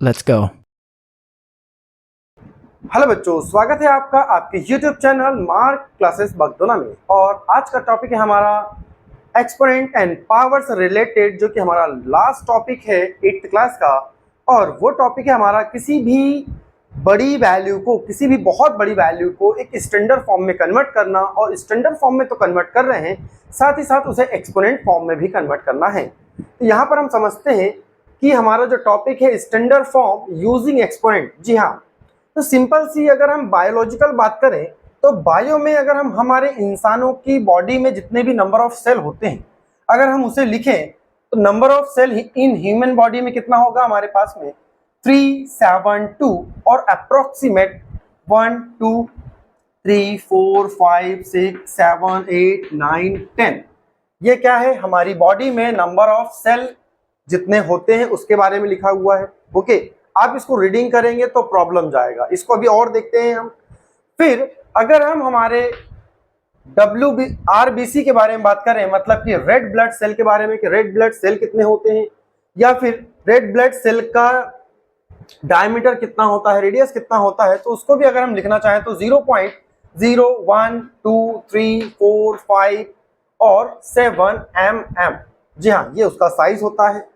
Let's go. Hello बच्चों, स्वागत है आपका आपके YouTube चैनल मार्क क्लासेस बगदोना में। और आज का टॉपिक है हमारा एक्सपोनेंट एंड पावर से रिलेटेड, जो कि हमारा लास्ट टॉपिक है 8th क्लास का। और वो टॉपिक है हमारा किसी भी बड़ी वैल्यू को, किसी भी बहुत बड़ी वैल्यू को एक स्टैंडर्ड फॉर्म में कन्वर्ट करना। और स्टैंडर्ड फॉर्म में तो कन्वर्ट कर रहे हैं, साथ ही साथ उसे एक्सपोनेंट फॉर्म में भी कन्वर्ट करना है। तो यहाँ पर हम समझते हैं कि हमारा जो टॉपिक है स्टैंडर्ड फॉर्म यूजिंग एक्सपोनेंट। जी हाँ, तो सिंपल सी अगर हम बायोलॉजिकल बात करें तो बायो में अगर हम हमारे इंसानों की बॉडी में जितने भी नंबर ऑफ सेल होते हैं, अगर हम उसे लिखें तो number of cell in human body में कितना होगा हमारे पास में 372 और अप्रोक्सीमेट 1 2 3 4 5 6 7 8 9 10। ये क्या है, हमारी बॉडी में नंबर ऑफ सेल जितने होते हैं उसके बारे में लिखा हुआ है। ओके, आप इसको रीडिंग करेंगे तो प्रॉब्लम जाएगा। इसको अभी और देखते हैं हम। फिर अगर हम हमारे RBC के बारे में बात करें, मतलब कि रेड ब्लड सेल के बारे में, कि रेड ब्लड सेल कितने होते हैं, या फिर रेड ब्लड सेल का डायमीटर कितना होता है, रेडियस कितना होता है, तो उसको भी अगर हम लिखना चाहें तो 0.01 2 3 4 5 और 7 mm। जी हाँ, ये उसका साइज होता है।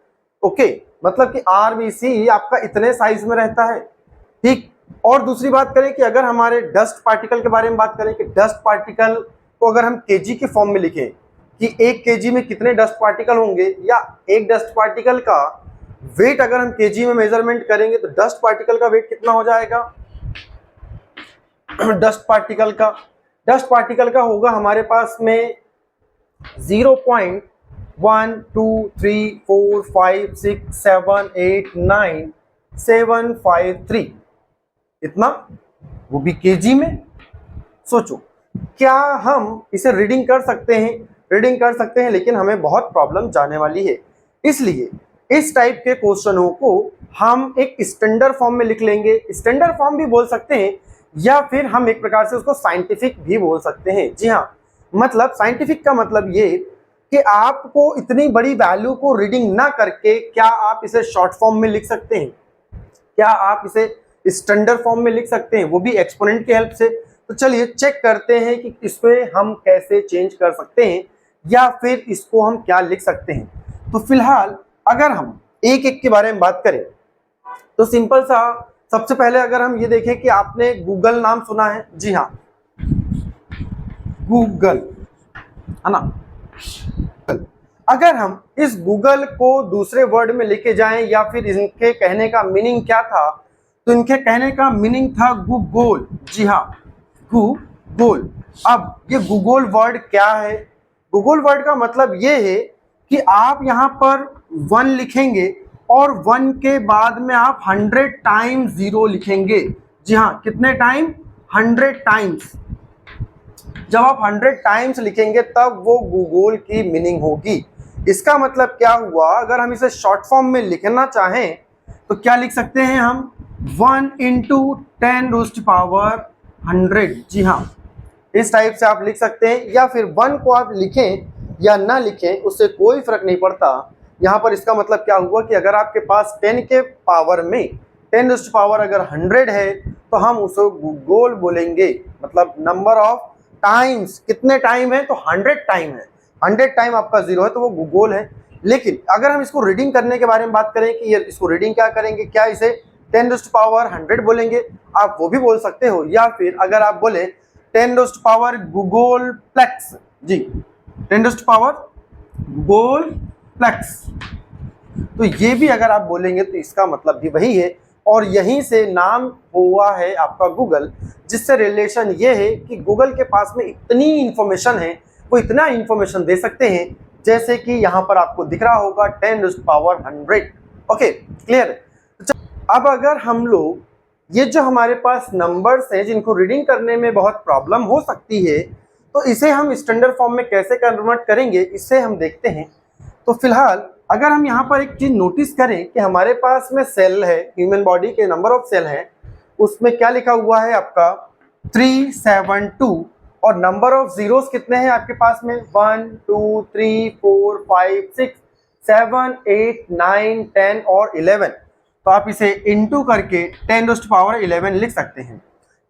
ओके, मतलब कि RBC आपका इतने साइज में रहता है। ठीक। और दूसरी बात करें कि अगर हमारे डस्ट पार्टिकल के बारे में बात करें कि डस्ट पार्टिकल को अगर हम केजी के फॉर्म में लिखें कि 1 केजी में कितने डस्ट पार्टिकल होंगे, या एक डस्ट पार्टिकल का वेट अगर हम केजी में मेजरमेंट करेंगे तो डस्ट पार्टिकल का वेट कितना हो जाएगा। डस्ट पार्टिकल का होगा हमारे पास में 0.1 2 3 4 5 6 7 8 9 753, इतना, वो भी केजी में। सोचो, क्या हम इसे रीडिंग कर सकते हैं? रीडिंग कर सकते हैं, लेकिन हमें बहुत प्रॉब्लम जाने वाली है। इसलिए इस टाइप के क्वेश्चनों को हम एक स्टैंडर्ड फॉर्म में लिख लेंगे। स्टैंडर्ड फॉर्म भी बोल सकते हैं, या फिर हम एक प्रकार से उसको साइंटिफिक भी बोल सकते हैं। जी हाँ, मतलब साइंटिफिक का मतलब ये कि आपको इतनी बड़ी वैल्यू को रीडिंग ना करके क्या आप इसे शॉर्ट फॉर्म में लिख सकते हैं, क्या आप इसे स्टैंडर्ड फॉर्म में लिख सकते हैं, वो भी एक्सपोनेंट की हेल्प से। तो चलिए चेक करते हैं कि इसमें हम कैसे चेंज कर सकते हैं, या फिर इसको हम क्या लिख सकते हैं। तो फिलहाल अगर हम एक एक के बारे में बात करें तो सिंपल सा, सबसे पहले अगर हम ये देखें कि आपने गूगल नाम सुना है। जी हाँ, गूगल, है ना। अगर हम इस गूगल को दूसरे वर्ड में लेके जाएं, या फिर इनके कहने का मीनिंग क्या था, तो इनके कहने का मीनिंग था गूगल। जी हाँ, गूगल। अब ये गूगल वर्ड क्या है? गूगल वर्ड का मतलब ये है कि आप यहाँ पर 1 लिखेंगे और 1 के बाद में आप 100 टाइम्स 0 लिखेंगे। जी हाँ, कितने टाइम? 100 टाइम्स। जब आप 100 टाइम्स लिखेंगे तब वो गूगल की मीनिंग होगी। इसका मतलब क्या हुआ, अगर हम इसे शॉर्ट फॉर्म में लिखना चाहें तो क्या लिख सकते हैं हम? 1 × 10⁻100। जी हाँ, इस टाइप से आप लिख सकते हैं, या फिर 1 को आप लिखें या ना लिखें उससे कोई फर्क नहीं पड़ता। यहाँ पर इसका मतलब क्या हुआ कि अगर आपके पास 10 के पावर में 10⁻, अगर 100 है तो हम उसे गूगल बोलेंगे। मतलब नंबर ऑफ टाइम्स, कितने टाइम है, तो 100 टाइम है। 100 टाइम आपका 0 है तो वो गूगल है। लेकिन अगर हम इसको रीडिंग करने के बारे में बात करें कि ये इसको रीडिंग क्या करेंगे, क्या इसे 10⁻100 बोलेंगे, आप वो भी बोल सकते हो। या फिर अगर आप बोले 10⁻ गूगल प्लेक्स। जी, 10⁻ गूगल प्लेक्स, तो ये भी अगर आप बोलेंगे तो इसका मतलब भी वही है। और यहीं से नाम हुआ है आपका गूगल, जिससे रिलेशन ये है कि गूगल के पास में इतनी इंफॉर्मेशन है, वो इतना इंफॉर्मेशन दे सकते हैं, जैसे कि यहाँ पर आपको दिख रहा होगा 10⁻100। Okay, clear. अब अगर हम लोग ये जो हमारे पास नंबर्स हैं जिनको रीडिंग करने में बहुत प्रॉब्लम हो सकती है, तो इसे हम स्टैंडर्ड फॉर्म में कैसे कन्वर्ट करेंगे, इससे हम देखते हैं। तो फिलहाल अगर हम यहाँ पर एक चीज नोटिस करें कि हमारे पास में सेल है, ह्यूमन बॉडी के नंबर ऑफ सेल हैं, उसमें क्या लिखा हुआ है आपका 372, और नंबर ऑफ जीरोस कितने हैं आपके पास में 1 2 3 4 5 6 7 8 9 10 और 11। तो आप इसे इनटू करके 10⁻11 लिख सकते हैं।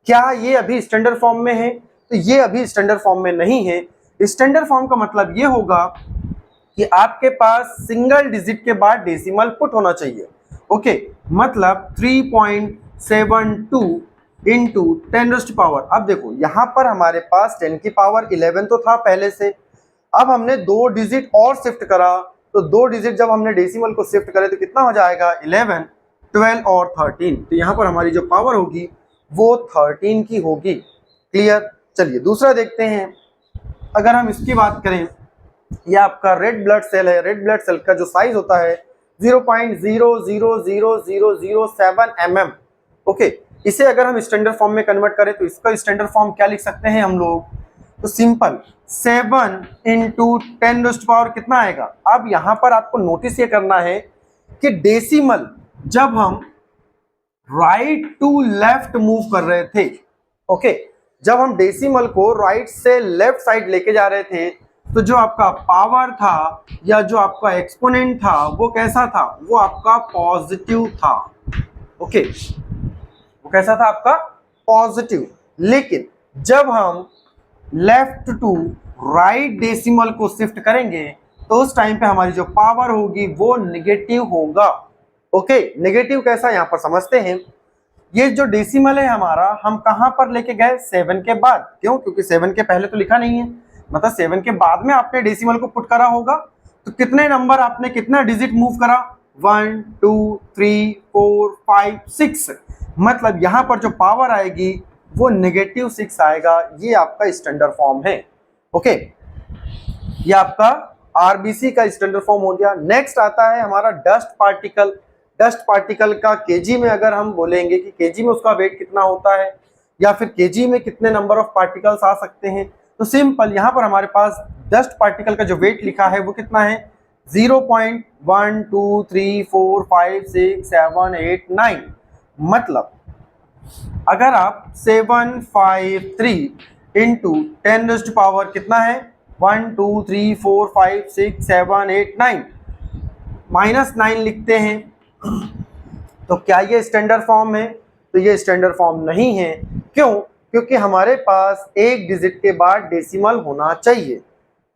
क्या ये अभी स्टैंडर्ड फॉर्म में है? तो ये अभी स्टैंडर्ड फॉर्म में नहीं है। स्टैंडर्ड फॉर्म का मतलब ये होगा कि आपके पास सिंगल डिजिट के बाद डेसिमल पुट होना चाहिए। ओके, मतलब 3.72 इंटू 10⁻। अब देखो यहाँ पर हमारे पास 10⁻11 तो था पहले से, अब हमने 2 डिजिट और शिफ्ट करा, तो 2 डिजिट जब हमने डेसिमल को शिफ्ट करे तो कितना हो जाएगा 11, 12 और 13। तो यहाँ पर हमारी जो पावर होगी वो 13 की होगी। क्लियर? चलिए दूसरा देखते हैं। अगर हम इसकी बात करें, ये आपका रेड ब्लड सेल है। रेड ब्लड सेल का जो साइज होता है 0.000007 mm। ओके, इसे अगर हम स्टैंडर्ड फॉर्म में कन्वर्ट करें तो इसका स्टैंडर्ड फॉर्म क्या लिख सकते हैं हम लोग? तो सिंपल 7 इंटू 10⁻, कितना आएगा? अब यहाँ पर आपको नोटिस ये करना है कि डेसिमल जब हम राइट टू लेफ्ट मूव कर रहे थे, ओके, जब हम डेसिमल को राइट से लेफ्ट साइड लेके जा रहे थे, तो जो आपका पावर था या जो आपका एक्सपोनेंट था वो कैसा था? वो आपका पॉजिटिव था। ओके, वो कैसा था आपका? पॉजिटिव। लेकिन जब हम लेफ्ट टू राइट डेसिमल को शिफ्ट करेंगे तो उस टाइम पे हमारी जो पावर होगी वो नेगेटिव होगा। ओके, नेगेटिव कैसा यहाँ पर समझते हैं। ये जो डेसिमल है हमारा, हम कहां पर लेके गए? 7 के बाद। क्यों? क्योंकि 7 के पहले तो लिखा नहीं है, मतलब 7 के बाद में आपने डेसिमल को पुट करा होगा। तो कितने नंबर आपने, कितना डिजिट मूव करा? 1 2 3 4 5 6। मतलब यहाँ पर जो पावर आएगी वो -6 आएगा। ये आपका स्टैंडर्ड फॉर्म है। ओके, ये आपका आरबीसी का स्टैंडर्ड फॉर्म हो गया। नेक्स्ट आता है हमारा डस्ट पार्टिकल। डस्ट पार्टिकल का केजी में अगर हम बोलेंगे कि केजी में उसका वेट कितना होता है या फिर केजी में कितने नंबर ऑफ पार्टिकल्स आ सकते हैं, तो सिंपल यहाँ पर हमारे पास डस्ट पार्टिकल का जो वेट लिखा है वो कितना है? 0.123456789। मतलब अगर आप 753 इंटू 10⁻, कितना है? 1 2 3 4 5 6 7 8 9 -9 लिखते हैं, तो क्या ये स्टैंडर्ड फॉर्म है? तो ये स्टैंडर्ड फॉर्म नहीं है। क्यों? क्योंकि हमारे पास एक डिजिट के बाद डेसिमल होना चाहिए।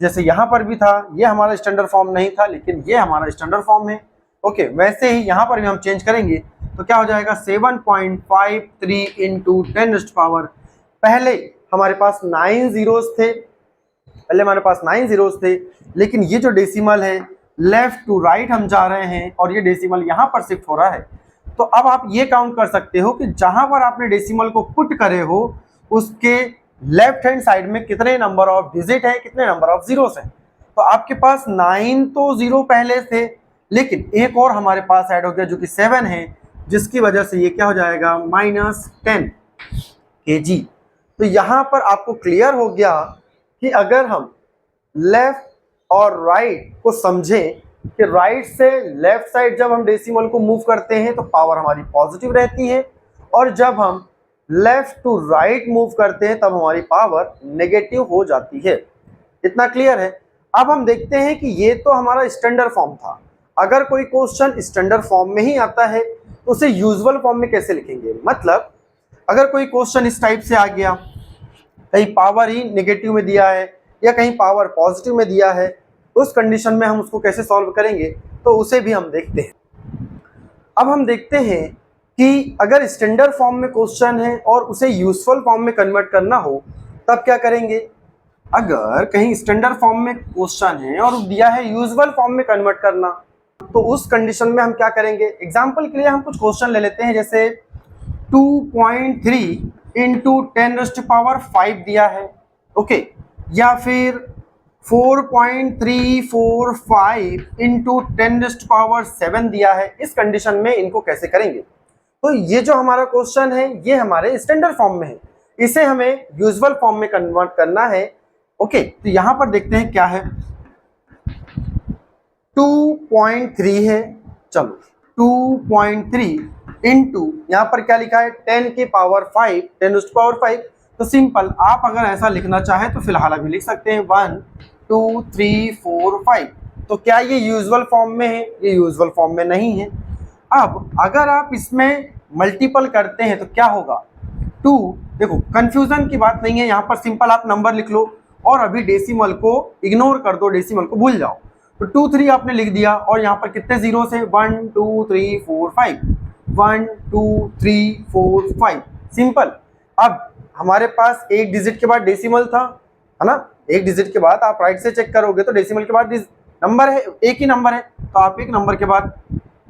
जैसे यहाँ पर भी था, ये हमारा स्टैंडर्ड फॉर्म नहीं था, लेकिन ये हमारा स्टैंडर्ड फॉर्म है। ओके, वैसे ही यहाँ पर भी हम चेंज करेंगे तो क्या हो जाएगा? 7.53 इंटू 10⁻। पहले हमारे पास 9 जीरोस थे, लेकिन ये जो डेसिमल है लेफ्ट टू राइट हम जा रहे हैं और ये डेसिमल यहाँ पर शिफ्ट हो रहा है। तो अब आप ये काउंट कर सकते हो कि जहां पर आपने डेसिमल को पुट करे हो उसके लेफ्ट हैंड साइड में कितने नंबर ऑफ डिजिट है, कितने नंबर ऑफ जीरोस हैं। तो आपके पास 9 तो जीरो पहले थे, लेकिन एक और हमारे पास ऐड हो गया जो कि 7 है, जिसकी वजह से ये क्या हो जाएगा? -10 kg। तो यहाँ पर आपको क्लियर हो गया कि अगर हम लेफ्ट और राइट को समझें कि राइट से लेफ्ट साइड जब हम डेसिमल को मूव करते हैं तो पावर हमारी पॉजिटिव रहती है, और जब हम लेफ्ट टू राइट मूव करते हैं तब हमारी पावर नेगेटिव हो जाती है। इतना क्लियर है? अब हम देखते हैं कि ये तो हमारा स्टैंडर्ड फॉर्म था। अगर कोई क्वेश्चन स्टैंडर्ड फॉर्म में ही आता है तो उसे यूजुअल फॉर्म में कैसे लिखेंगे? मतलब अगर कोई क्वेश्चन इस टाइप से आ गया, कहीं पावर ही नेगेटिव में दिया है या कहीं पावर पॉजिटिव में दिया है, उस कंडीशन में हम उसको कैसे सॉल्व करेंगे तो उसे भी हम देखते हैं। अब हम देखते हैं कि अगर स्टैंडर्ड फॉर्म में क्वेश्चन है और उसे यूजुअल फॉर्म में कन्वर्ट करना हो तब क्या करेंगे? अगर कहीं स्टैंडर्ड फॉर्म में क्वेश्चन है और दिया है यूजुअल फॉर्म में कन्वर्ट करना, तो उस कंडीशन में हम क्या करेंगे? एग्जाम्पल के लिए हम कुछ क्वेश्चन ले लेते हैं, जैसे 2.3 इंटू 10⁻5 दिया है, ओके, या फिर 4.345 इंटू 10⁻7 दिया है। इस कंडीशन में इनको कैसे करेंगे? तो ये जो हमारा क्वेश्चन है ये हमारे स्टैंडर्ड फॉर्म में है, इसे हमें यूजुअल फॉर्म में कन्वर्ट करना है। ओके, तो यहां पर देखते हैं क्या है। 2.3 है, चलो 2.3 इंटू यहाँ पर क्या लिखा है? 10⁻5। तो सिंपल आप अगर ऐसा लिखना चाहे तो फिलहाल अभी लिख सकते हैं 1 2 3 4 5। तो क्या ये यूजुअल फॉर्म में है? ये यूजुअल फॉर्म में नहीं है। अब अगर आप इसमें मल्टीपल करते हैं तो क्या होगा, 2, देखो कंफ्यूजन की बात नहीं है, यहाँ पर सिंपल आप नंबर लिख लो और अभी डेसिमल को इग्नोर कर दो, डेसिमल को भूल जाओ। तो 2 3 आपने लिख दिया और यहाँ पर कितने जीरो है, 1 2 3 4 5, 1 2 3 4 5, सिंपल। अब हमारे पास एक डिजिट के बाद डेसिमल था, है ना, एक डिजिट के बाद आप राइट से चेक करोगे तो डेसिमल के बाद नंबर है, एक ही नंबर है, तो आप एक नंबर के बाद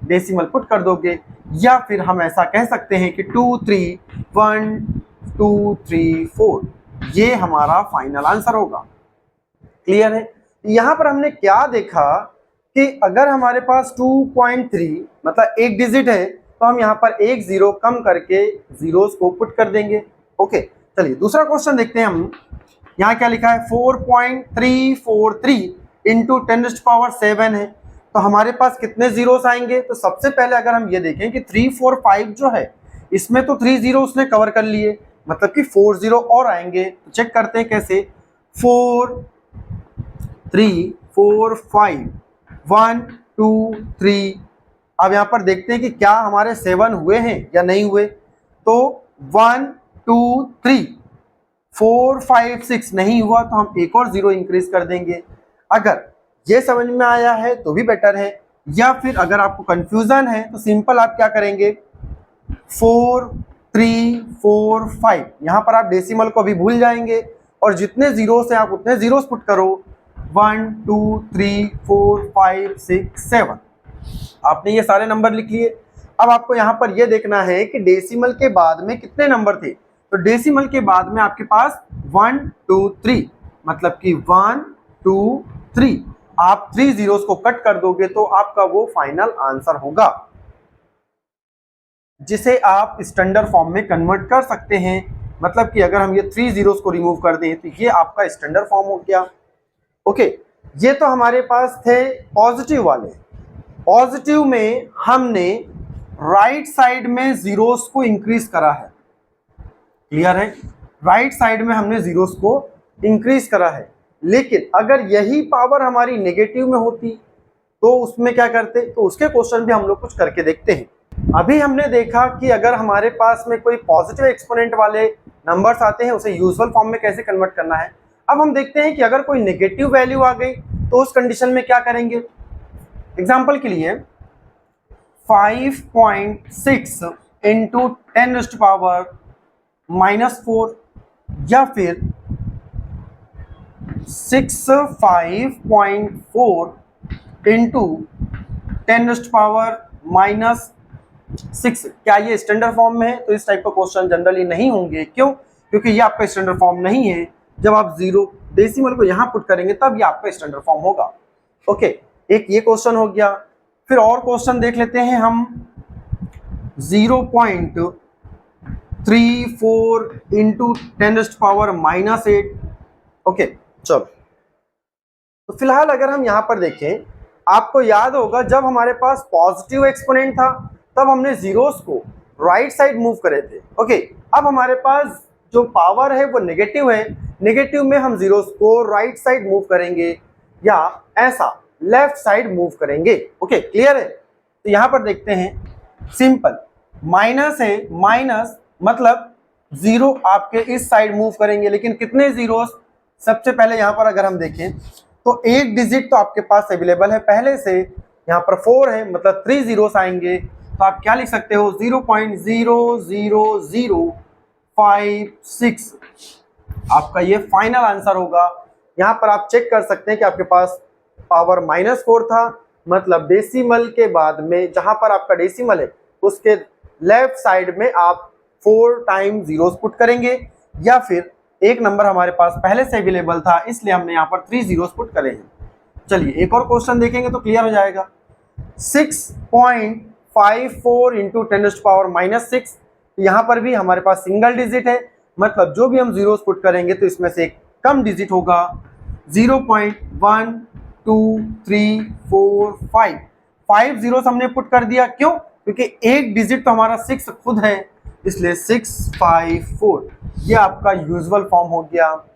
डेसिमल पुट कर दोगे। या फिर हम ऐसा कह सकते हैं कि 2 3 1 2 3 4, ये हमारा फाइनल आंसर होगा। क्लियर है? यहाँ पर हमने क्या देखा कि अगर हमारे पास 2.3 मतलब एक डिजिट है तो हम यहाँ पर एक जीरो कम करके जीरोस को पुट कर देंगे। ओके, चलिए दूसरा क्वेश्चन देखते हैं हम। यहाँ क्या लिखा है, 4.343 इंटू 10⁻7 है, तो हमारे पास कितने जीरोस आएंगे। तो सबसे पहले अगर हम ये देखें कि 3 4 5 जो है इसमें तो 3 जीरो उसने कवर कर लिए, मतलब कि 4 जीरो और आएंगे। तो चेक करते हैं कैसे, 4 3 4 5 1 2 3। अब यहाँ पर देखते हैं कि क्या हमारे 7 हुए हैं या नहीं हुए। तो 1 2 3 4 5 6 नहीं हुआ तो हम एक और जीरो इंक्रीज कर देंगे। अगर ये समझ में आया है तो भी बेटर है, या फिर अगर आपको कंफ्यूजन है तो सिंपल आप क्या करेंगे, 4 3 4 5, यहाँ पर आप डेसिमल को भी भूल जाएंगे और जितने जीरोस हैं आप उतने जीरोस पुट करो, 1 2 3 4 5 6 7। आपने ये सारे नंबर लिख लिए। अब आपको यहाँ पर ये देखना है कि डेसिमल के बाद में कितने नंबर थे। तो डेसिमल के बाद में आपके पास 1 2 3, मतलब कि 1 2 3, आप 3 जीरोस को कट कर दोगे तो आपका वो फाइनल आंसर होगा, जिसे आप स्टैंडर्ड फॉर्म में कन्वर्ट कर सकते हैं। मतलब कि अगर हम ये 3 जीरोस को रिमूव कर दें तो ये आपका स्टैंडर्ड फॉर्म हो गया। ओके, ये तो हमारे पास थे पॉजिटिव वाले। पॉजिटिव में हमने राइट साइड में जीरोस को इंक्रीज करा है। क्लियर है? राइट साइड में हमने जीरोस को इंक्रीज करा है, लेकिन अगर यही पावर हमारी नेगेटिव में होती तो उसमें क्या करते, तो उसके क्वेश्चन भी हम लोग कुछ करके देखते हैं। अभी हमने देखा कि अगर हमारे पास में कोई पॉजिटिव एक्सपोनेंट वाले नंबर्स आते हैं उसे यूजुअल फॉर्म में कैसे कन्वर्ट करना है। अब हम देखते हैं कि अगर कोई नेगेटिव वैल्यू आ गई तो उस कंडीशन में क्या करेंगे। एग्जाम्पल के लिए 5.6 इंटू 10⁻⁻4 या फिर 5.4 इंटू 10⁻⁻6, क्या ये स्टैंडर्ड फॉर्म में है। तो इस टाइप का क्वेश्चन जनरली नहीं होंगे। क्यों? क्योंकि ये आपका स्टैंडर्ड फॉर्म नहीं है। जब आप जीरो डेसिमल को यहाँ पुट करेंगे तब ये आपका स्टैंडर्ड फॉर्म होगा। ओके, एक ये क्वेश्चन हो गया। फिर और क्वेश्चन देख लेते हैं हम। 0.34 इंटू 10⁻⁻8। ओके, चलो तो फिलहाल अगर हम यहाँ पर देखें, आपको याद होगा जब हमारे पास पॉजिटिव एक्सपोनेंट था तब हमने जीरोस को राइट साइड मूव करे थे। ओके, अब हमारे पास जो पावर है वो नेगेटिव है, नेगेटिव में हम जीरोस को राइट साइड मूव करेंगे या ऐसा लेफ्ट साइड मूव करेंगे। ओके, क्लियर है? तो यहाँ पर देखते हैं, सिंपल माइनस है, माइनस मतलब जीरो आपके इस साइड मूव करेंगे, लेकिन कितने जीरोस। सबसे पहले यहाँ पर अगर हम देखें तो एक डिजिट तो आपके पास अवेलेबल है पहले से, यहाँ पर 4 है, मतलब 3 जीरोस आएंगे। तो आप क्या लिख सकते हो, 0.00056 आपका ये फाइनल आंसर होगा। यहाँ पर आप चेक कर सकते हैं कि आपके पास पावर -4 था, मतलब डेसिमल के बाद में जहां पर आपका डेसिमल है उसके लेफ्ट साइड में आप 4 टाइम जीरोस पुट करेंगे, या फिर एक नंबर हमारे पास पहले से अवेलेबल था इसलिए हमने यहाँ पर 3 जीरोस पुट करे हैं। चलिए एक और क्वेश्चन देखेंगे तो क्लियर हो जाएगा। 6.54 इंटू 10⁻⁻6, यहाँ पर भी हमारे पास सिंगल डिजिट है, मतलब जो भी हम जीरोस पुट करेंगे तो इसमें से एक कम डिजिट होगा। 0.1 2 3 4 5 जीरोस हमने पुट कर दिया। क्यों? क्योंकि एक डिजिट तो हमारा 6 खुद है, इसलिए 654 ये आपका यूजुअल फॉर्म हो गया।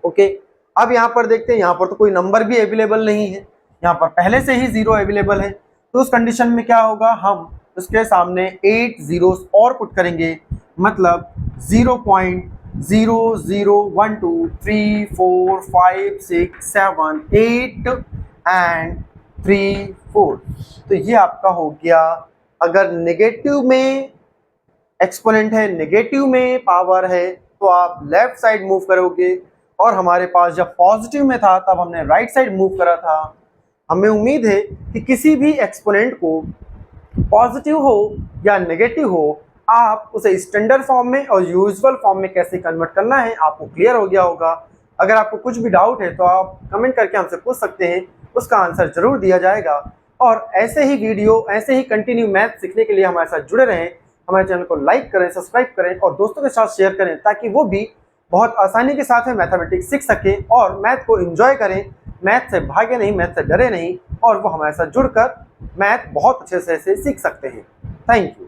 ओके, अब यहाँ पर देखते हैं, यहाँ पर तो कोई नंबर भी अवेलेबल नहीं है, यहाँ पर पहले से ही जीरो अवेलेबल है। तो उस कंडीशन में क्या होगा, हम उसके सामने 8 जीरोस और पुट करेंगे, मतलब 0.001234567 8 3 4। तो ये आपका हो गया। अगर नेगेटिव में एक्सपोनेंट है, नेगेटिव में पावर है, तो आप लेफ्ट साइड मूव करोगे, और हमारे पास जब पॉजिटिव में था तब हमने राइट साइड मूव करा था। हमें उम्मीद है कि किसी भी एक्सपोनेंट को, पॉजिटिव हो या नेगेटिव हो, आप उसे स्टैंडर्ड फॉर्म में और यूजुअल फॉर्म में कैसे कन्वर्ट करना है आपको क्लियर हो गया होगा। अगर आपको कुछ भी डाउट है तो आप कमेंट करके हमसे पूछ सकते हैं, उसका आंसर जरूर दिया जाएगा। और ऐसे ही वीडियो, ऐसे ही कंटिन्यू मैथ सीखने के लिए हमारे साथ जुड़े रहें। हमारे चैनल को लाइक करें, सब्सक्राइब करें और दोस्तों के साथ शेयर करें, ताकि वो भी बहुत आसानी के साथ में मैथमेटिक्स सीख सके और मैथ को एंजॉय करें। मैथ से भागे नहीं, मैथ से डरे नहीं, और वो हमारे साथ जुड़कर मैथ बहुत अच्छे से सीख सकते हैं। Thank you.